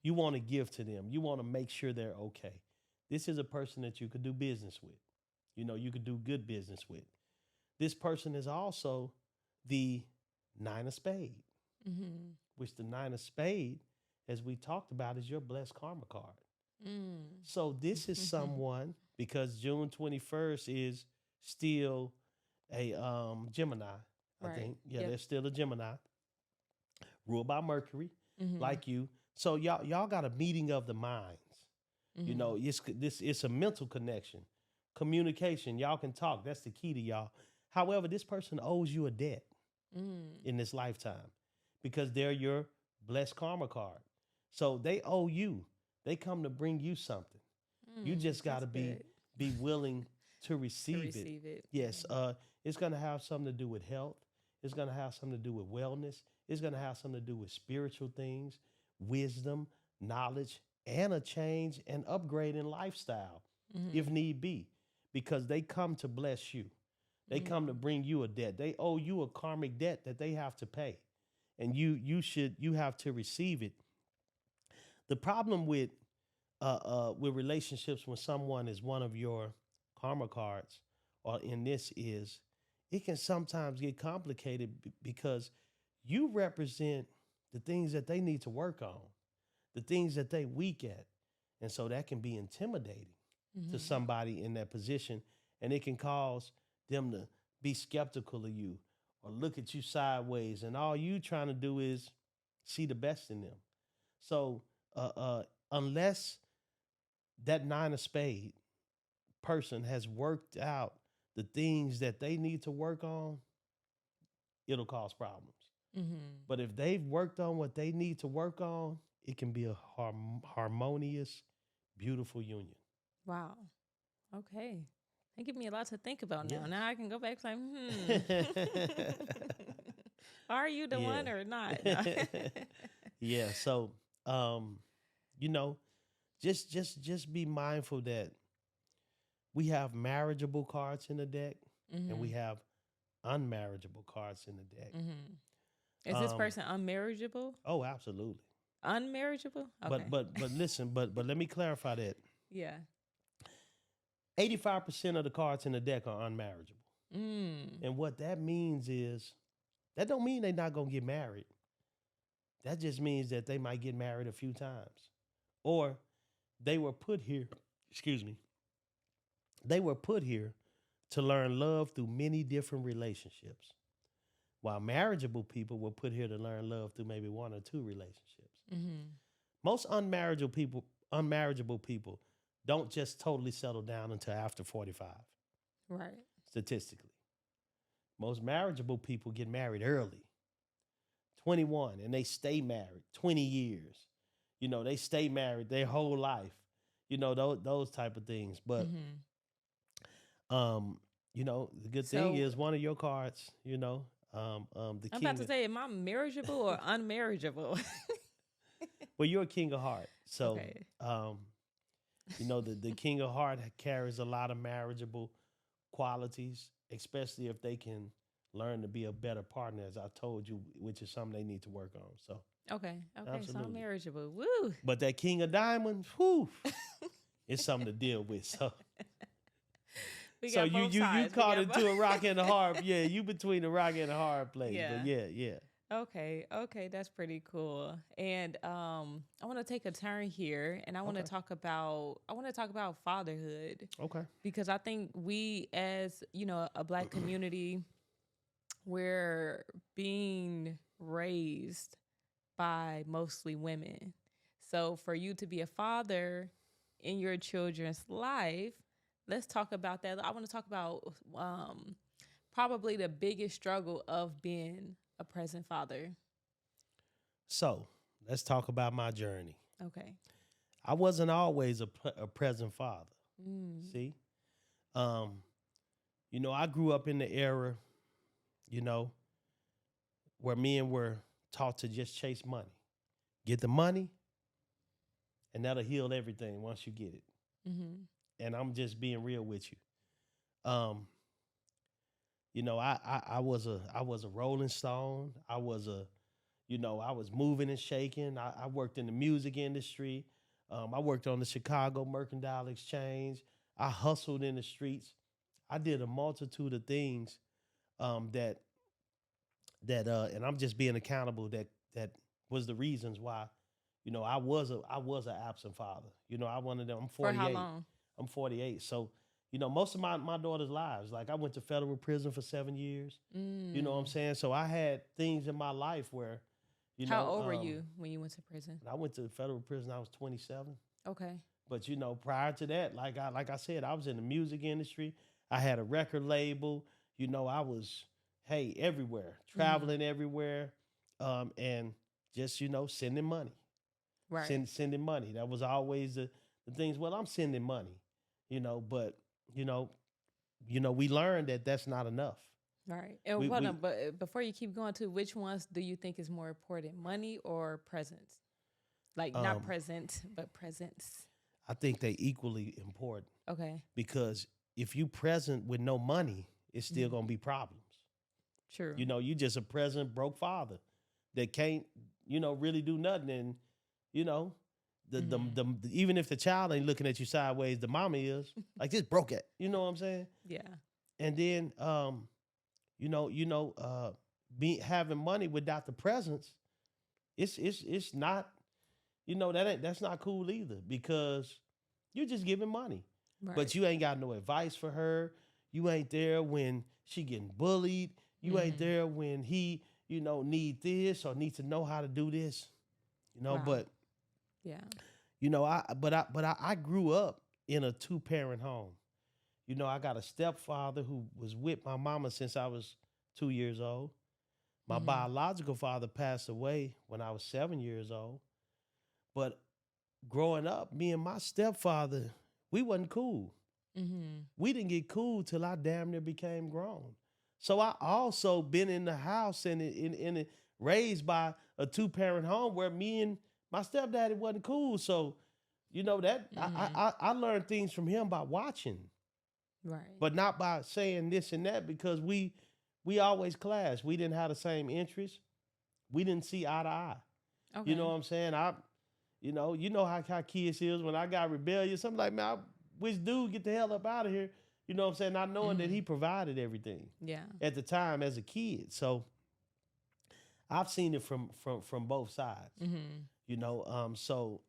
You want to give to them. You want to make sure they're okay. This is a person that you could do business with. You could do good business with. This person is also the nine of spade, which the nine of spade, as we talked about, is your blessed karma card. So this is someone, because June 21st is still a Gemini, I think. Yeah, Yep. they're still a Gemini, ruled by Mercury, like you. So y'all got a meeting of the minds. It's a mental connection. Communication, y'all can talk. That's the key to y'all. However, this person owes you a debt in this lifetime because they're your blessed karma card. So they owe you. They come to bring you something. You just got to be willing to receive it. Yes, it's going to have something to do with health. It's going to have something to do with wellness. It's going to have something to do with spiritual things, wisdom, knowledge, and a change and upgrade in lifestyle if need be. Because they come to bless you. They come to bring you a debt. They owe you a karmic debt that they have to pay. And you have to receive it. The problem with relationships when someone is one of your karma cards, or in this is, it can sometimes get complicated because you represent the things that they need to work on, the things that they weak at. And so that can be intimidating to somebody in that position, and it can cause them to be skeptical of you or look at you sideways, and all you trying to do is see the best in them. So unless that nine of spade person has worked out the things that they need to work on, it'll cause problems. But if they've worked on what they need to work on, it can be a harmonious, beautiful union. Wow. Okay. That give me a lot to think about now. Yes. Now I can go back like, are you the one or not? Yeah. So, just be mindful that we have marriageable cards in the deck and we have unmarriageable cards in the deck. Is this person unmarriageable? Oh, absolutely. Unmarriageable? Okay. But listen, but let me clarify that. Yeah. 85% of the cards in the deck are unmarriageable. And what that means is, that don't mean they're not going to get married. That just means that they might get married a few times. Or they were put here, they were put here to learn love through many different relationships. While marriageable people were put here to learn love through maybe one or two relationships. Most unmarriageable people don't just totally settle down until after 45. Right. Statistically. Most marriageable people get married early, 21, and they stay married 20 years. They stay married their whole life. Those type of things. But the good thing So is one of your cards, the I'm about king. to say, am I marriageable or unmarriageable? Well, you're a king of heart. So, Okay. the king of heart carries a lot of marriageable qualities, especially if they can learn to be a better partner, as I told you, which is something they need to work on. So, Okay. So I'm absolutely. marriageable. Woo. But that king of diamonds, whew, it's something to deal with. So, We so got both you sides. caught into a rock and a hard. Yeah, you between a rock and a hard place. Yeah. But yeah. Okay, that's pretty cool. And I want to take a turn here, and I want to talk about fatherhood. Okay. Because I think we, as a Black community, we're being raised by mostly women. So for you to be a father in your children's life, let's talk about that. I want to talk about probably the biggest struggle of being a present father. So let's talk about my journey. Okay. I wasn't always a present father. See, I grew up in the era, where men were taught to just chase money, get the money, and that'll heal everything once you get it. And I'm just being real with you. I was a Rolling Stone. I was moving and shaking. I worked in the music industry. I worked on the Chicago Mercantile Exchange. I hustled in the streets. I did a multitude of things that and I'm just being accountable that was the reasons why, I was an absent father. I wanted them. I'm 48. For how long? I'm 48. So, most of my daughter's lives, like I went to federal prison for 7 years. You know what I'm saying? So I had things in my life where, How old were you when you went to prison? I went to federal prison, I was 27. Okay. But prior to that, like I said, I was in the music industry. I had a record label. I was everywhere, traveling everywhere, and just sending money, Right. sending money. That was always the things. Well, I'm sending money, but we learned that that's not enough. Right. And hold on, but before you keep going to, which ones do you think is more important, money or presence? Like not present, but presence. I think they equally important. Okay. Because if you present with no money, it's still gonna be problems. True. You just a present broke father that can't, really do nothing. And, the even if the child ain't looking at you sideways, the mama is like just broke it. You know what I'm saying? Yeah. And then having money without the presence, it's not, that's not cool either, because you're just giving money. Right. But you ain't got no advice for her. You ain't there when she getting bullied. You ain't there when he, need this or needs to know how to do this. Wow. But yeah. I grew up in a 2-parent home. I got a stepfather who was with my mama since I was 2 years old. My biological father passed away when I was 7 years old. But growing up, me and my stepfather, we wasn't cool. We didn't get cool till I damn near became grown. So I also been in the house and raised by a 2-parent home where me and my stepdaddy wasn't cool. So, that I learned things from him by watching. Right. But not by saying this and that, because we always clashed. We didn't have the same interests. We didn't see eye to eye. Okay. You know what I'm saying? How kids is. When I got rebellious, I'm like, man, I wish dude get the hell up out of here. You know what I'm saying? Not knowing that he provided everything. Yeah. At the time as a kid. So I've seen it from both sides. So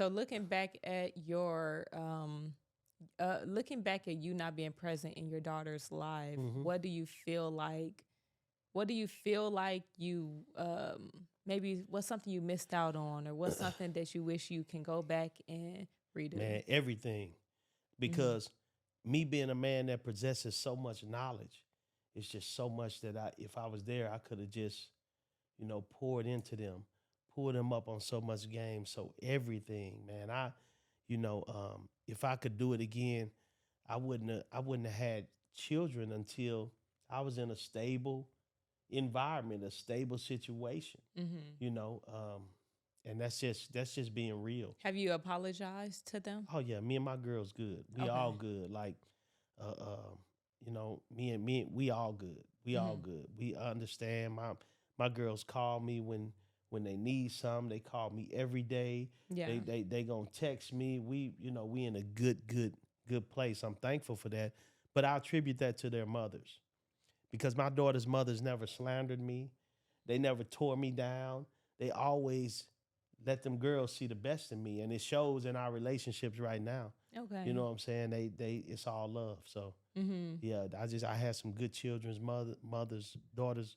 looking back at you not being present in your daughter's life, what do you feel like? What do you feel like you maybe what's something you missed out on, or what's something that you wish you can go back and redo? Man, everything. Because me being a man that possesses so much knowledge, it's just so much that if I was there, I could have just, poured into them, pulled them up on so much game. So everything, man, if I could do it again, I wouldn't have had children until I was in a stable environment, a stable situation, and that's just being real. Have you apologized to them? Oh yeah, me and my girl's good. We all Okay. good. Like, uh, uh, we all good. We all good. We understand. My girls call me when they need something. They call me every day. Yeah. They gonna text me. We in a good place. I'm thankful for that. But I attribute that to their mothers because my daughter's mothers never slandered me. They never tore me down. They always let them girls see the best in me, and it shows in our relationships right now. You Okay. know what I'm saying? They it's all love. So yeah, I had some good children's mothers, daughters.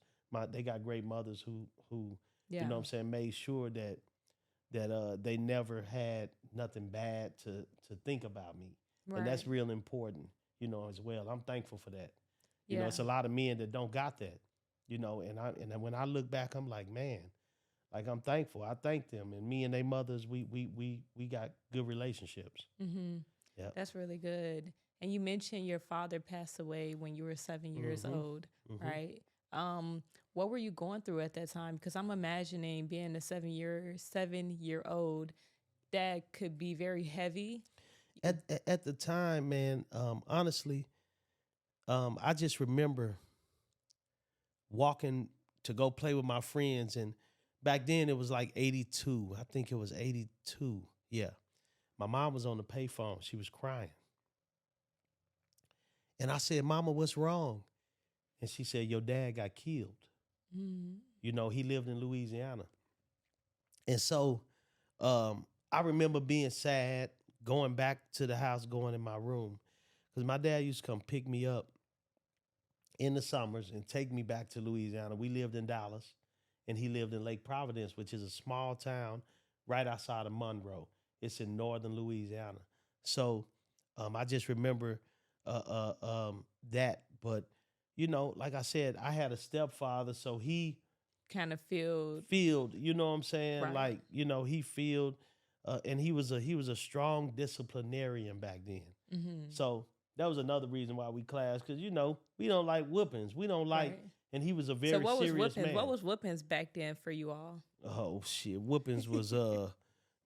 They got great mothers who Yeah. what I'm saying, made sure that they never had nothing bad to think about me, and Right. that's real important. As well. I'm thankful for that. Yeah. It's a lot of men that don't got that. And when I look back, I'm like, man, like I'm thankful. I thank them, and me and their mothers, we got good relationships. Yeah. That's really good. And you mentioned your father passed away when you were 7 years old, right? What were you going through at that time? Because I'm imagining being a 7-year old, that could be very heavy. At the time, man, honestly, I just remember walking to go play with my friends, and back then it was like 82. I think it was 82. Yeah. My mom was on the payphone. She was crying. And I said, Mama, what's wrong? And she said, your dad got killed. He lived in Louisiana. And so I remember being sad, going back to the house, going in my room. Because my dad used to come pick me up in the summers and take me back to Louisiana. We lived in Dallas, and he lived in Lake Providence, which is a small town right outside of Monroe. It's in northern Louisiana. So I just remember that. But, like I said, I had a stepfather, so he Kind of feel you know what I'm saying? right. Like, he filled, and he was a strong disciplinarian back then. So that was another reason why we clashed, because we don't like whoopings. We don't like, Right. and he was a So very what was serious whoopings? man. What was whoopings back then for you all? Oh shit, whoopings was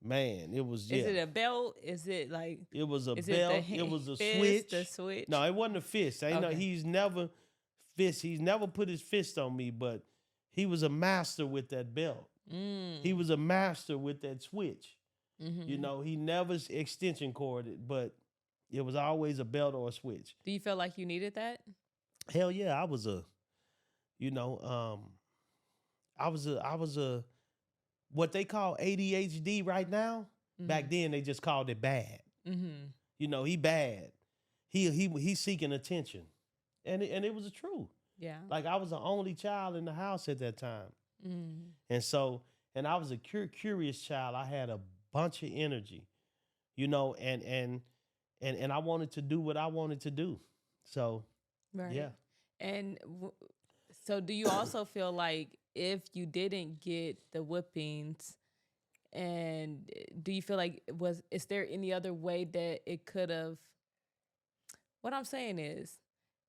man, it was Is it a belt? Is it like it was a is belt, it the it was a fist, switch. the switch? No, it wasn't a fist. I know Okay. he's never put his fist on me, but he was a master with that belt. He was a master with that switch. He never extension corded, but it was always a belt or a switch. Do you feel like you needed that? Hell yeah, I was you know, I was a what they call ADHD right now. Back then they just called it bad. He bad. He's seeking attention, and it was the truth. Yeah. Like I was the only child in the house at that time, and so I was a curious child. I had a bunch of energy, and I wanted to do what I wanted to do. So Right. yeah. And so do you also feel like if you didn't get the whippings, and do you feel like is there any other way that it could have? What I'm saying is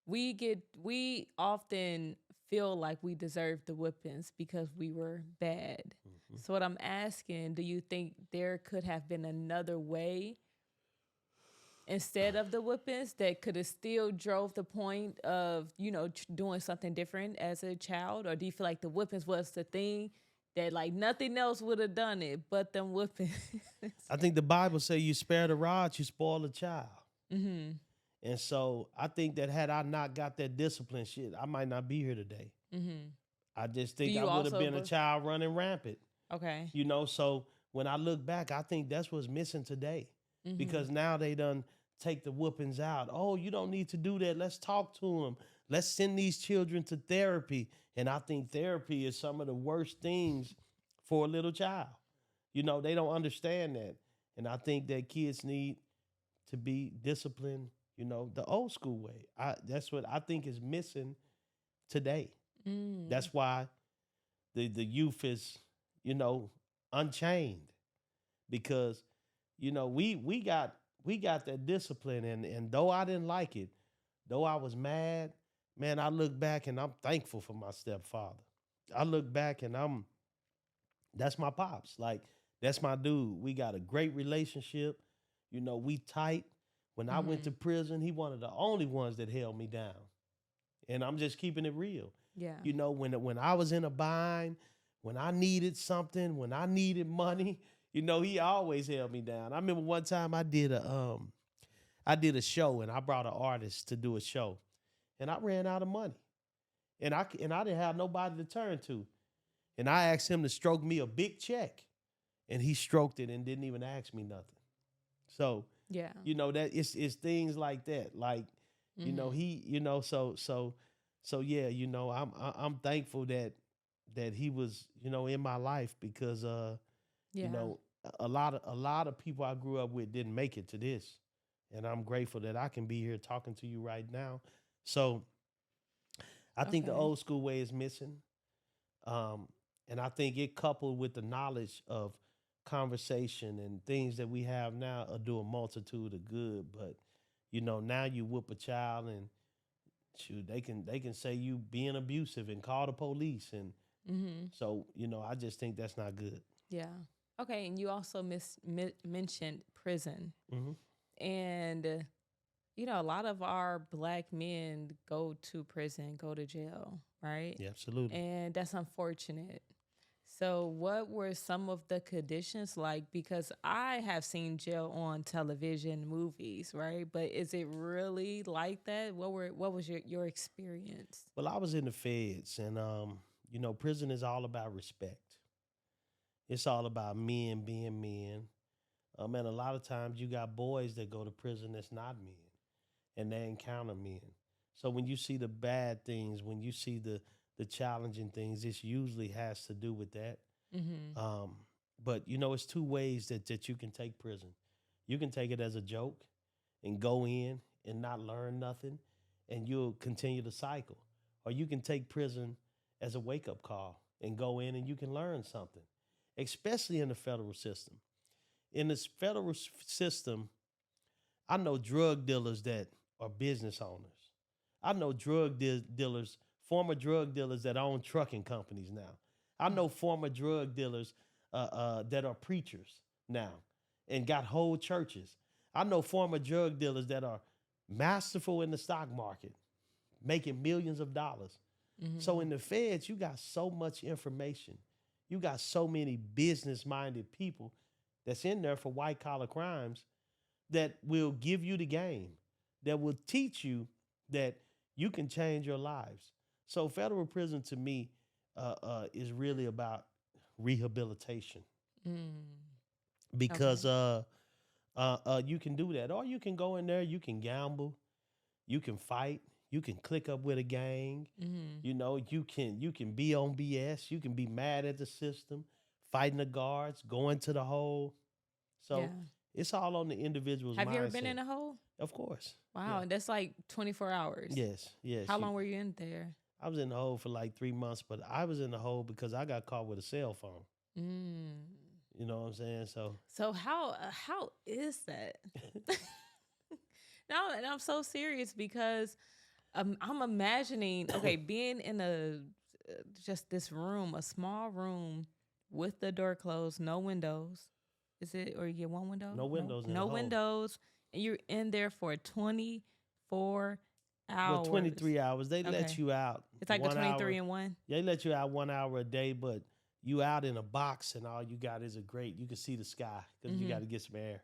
we often feel like we deserve the whippings because we were bad. So what I'm asking, do you think there could have been another way instead of the whippings that could have still drove the point of, doing something different as a child? Or do you feel like the whippings was the thing that like nothing else would have done it but them whippings? I think the Bible say you spare the rod, you spoil a child. And so I think that had I not got that discipline shit, I might not be here today. I just think I would have been a child running rampant. Okay. So when I look back, I think that's what's missing today. Because now they done take the whoopings out. Oh, you don't need to do that. Let's talk to them. Let's send these children to therapy. And I think therapy is some of the worst things for a little child. They don't understand that. And I think that kids need to be disciplined, the old school way. That's what I think is missing today. That's why the youth is, unchained, because, we got that discipline, and though I didn't like it, though I was mad, man, I look back and I'm thankful for my stepfather. I look back and that's my pops. Like, that's my dude. We got a great relationship. We tight. When I went to prison, he one of the only ones that held me down. And I'm just keeping it real. Yeah. When I was in a bind, when I needed something, when I needed money, he always held me down. I remember one time I did a show, and I brought an artist to do a show, and I ran out of money, and I didn't have nobody to turn to, and I asked him to stroke me a big check, and he stroked it and didn't even ask me nothing. So Yeah. that it's things like that, like so yeah, I'm thankful that he was in my life, because a lot of people I grew up with didn't make it to this, and I'm grateful that I can be here talking to you right now. So I think the Okay. old school way is missing, and I think it, coupled with the knowledge of conversation and things that we have now, will do a multitude of good. But now you whoop a child, and shoot, they can say you being abusive and call the police, and so I just think that's not good. Yeah. Okay. And you also mentioned prison. Mm-hmm. And, a lot of our Black men go to prison, go to jail, right? Yeah, absolutely. And that's unfortunate. So, what were some of the conditions like? Because I have seen jail on television, movies, right? But is it really like that? What was your experience? Well, I was in the feds, and prison is all about respect. It's all about men being men. And a lot of times you got boys that go to prison that's not men, and they encounter men. So when you see the bad things, when you see the challenging things, this usually has to do with that. But it's two ways that you can take prison. You can take it as a joke and go in and not learn nothing, and you'll continue the cycle. Or you can take prison as a wake-up call and go in and you can learn something, especially in the federal system. In this federal system, I know drug dealers that are business owners. I know drug dealers, former drug dealers that own trucking companies now. I know former drug dealers that are preachers now and got whole churches. I know former drug dealers that are masterful in the stock market, making millions of dollars. So in the feds, you got so much information. You got so many business-minded people that's in there for white-collar crimes that will give you the game, that will teach you that you can change your lives. So federal prison, to me, is really about rehabilitation, because you can do that. Or you can go in there, you can gamble, you can fight, you can click up with a gang. You can be on BS, you can be mad at the system, fighting the guards, going to the hole. So it's all on the individual's mindset. Have you ever been in a hole? Of course. Wow, Yeah. and that's like 24 hours. Yes. How long were you in there? I was in the hole for like 3 months, but I was in the hole because I got caught with a cell phone. You know what I'm saying? So how is that? No, and I'm so serious because I'm imagining, okay, being in just this room, a small room with the door closed, no windows. Is it, or you get one window? No windows. No windows, and you're in there for 24 hours. Well, 23 hours. They let you out. It's like the 23 and 1. They let you out 1 hour a day, but you out in a box, and all you got is a grate. You can see the sky because you got to get some air.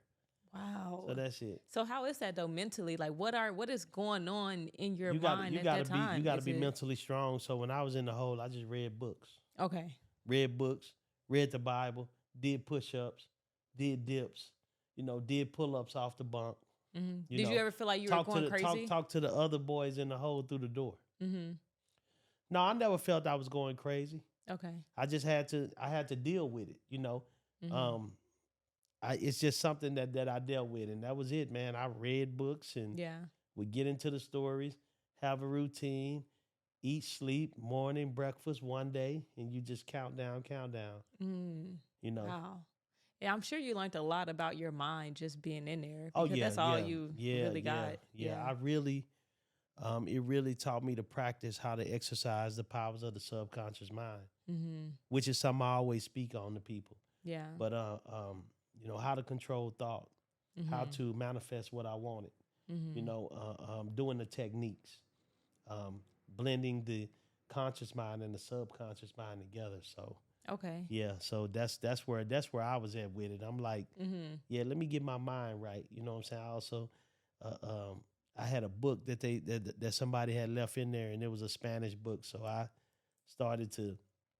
Wow. So that's it. So how is that though mentally? Like what is going on in your mind at that time? You got to be mentally strong. So when I was in the hole, I just read books. Okay. Read books, read the Bible, did push-ups, did dips, did pull-ups off the bunk. Did you ever feel like you were going crazy? Talk to the other boys in the hole through the door. No, I never felt I was going crazy. Okay. I just had to deal with it, it's just something that I dealt with, and that was it, man. I read books and would get into the stories, have a routine, eat, sleep, morning, breakfast one day, and you just count down, you know. Wow. Yeah, I'm sure you learned a lot about your mind just being in there Oh because yeah, that's all yeah, you yeah, really yeah, got. yeah. Yeah. I really, it really taught me to practice how to exercise the powers of the subconscious mind, which is something I always speak on to people. Yeah. But you know, how to control thought, how to manifest what I wanted. You know, doing the techniques, blending the conscious mind and the subconscious mind together. So Okay. yeah, so that's where I was at with it. I'm like, yeah, let me get my mind right. You know what I'm saying? I also, uh, um, I had a book that somebody had left in there, and it was a Spanish book. So I started to,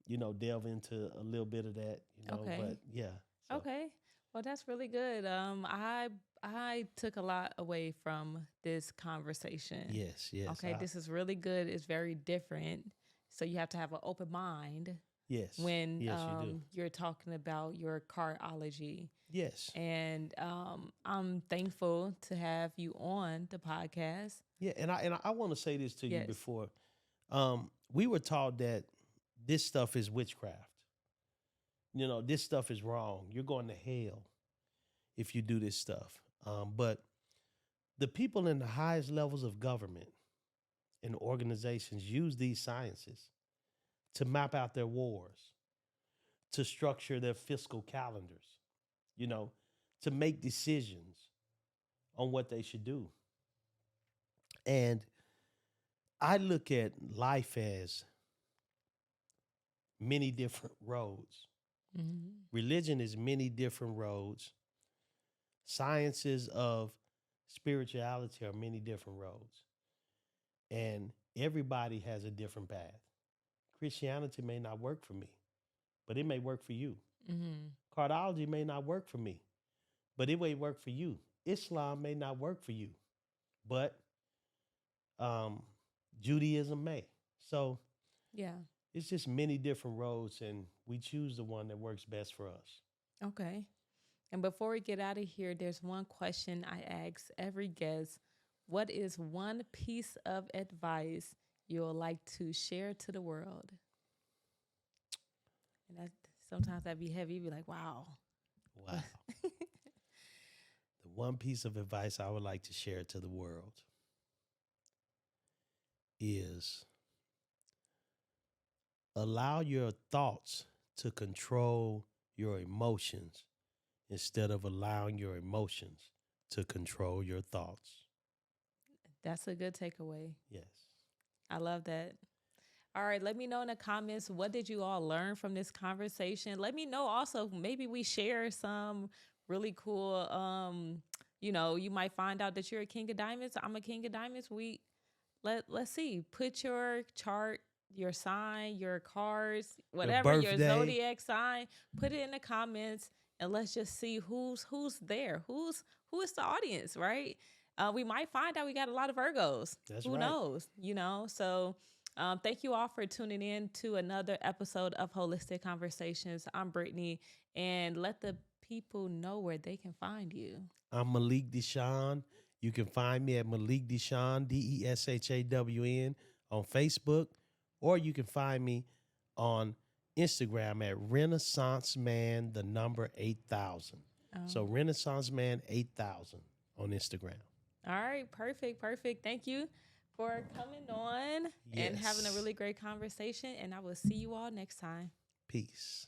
you know, delve into a little bit of that. You know, Okay. but yeah. So Okay. Well, that's really good. I took a lot away from this conversation. yes, yes, Okay, this is really good. It's very different. So you have to have an open mind yes, when yes, you do. you're talking about your cardology. Yes, And I'm thankful to have you on the podcast. yeah, and I want to say this to you Yes. before. We were taught that this stuff is witchcraft. You know, this stuff is wrong. You're going to hell if you do this stuff. But the people in the highest levels of government and organizations use these sciences to map out their wars, to structure their fiscal calendars, you know, to make decisions on what they should do. And I look at life as many different roads. Religion is many different roads. Sciences of spirituality are many different roads. And everybody has a different path. Christianity may not work for me, but it may work for you. Cardology may not work for me, but it may work for you. Islam may not work for you, but um, Judaism may. So Yeah. it's just many different roads, and we choose the one that works best for us. Okay. And before we get out of here, there's one question I ask every guest. What is one piece of advice you would like to share to the world? And that sometimes that'd be heavy. You'd be like, wow. Wow. The one piece of advice I would like to share to the world is allow your thoughts to control your emotions instead of allowing your emotions to control your thoughts. That's a good takeaway. Yes. I love that. All right, let me know in the comments, what did you all learn from this conversation? Let me know also, maybe we share some really cool you know, you might find out that you're a king of diamonds. I'm a king of diamonds. Let's see. Put your chart, your sign, your cards, whatever, your birthday. zodiac sign, put it in the comments and let's just see who's there. Who is the audience, right? We might find out we got a lot of Virgos. That's Who right. knows? You know, so thank you all for tuning in to another episode of Wholistic Conversations. I'm Brittany, and let the people know where they can find you. I'm Malik Deshawn. You can find me at Malik Deshawn, DESHAWN, on Facebook, or you can find me on Instagram at Renaissance Man, the number 8000. So Renaissance Man 8000 on Instagram. All right, perfect. Thank you for coming on and having a Yes. really great conversation. And I will see you all next time. Peace.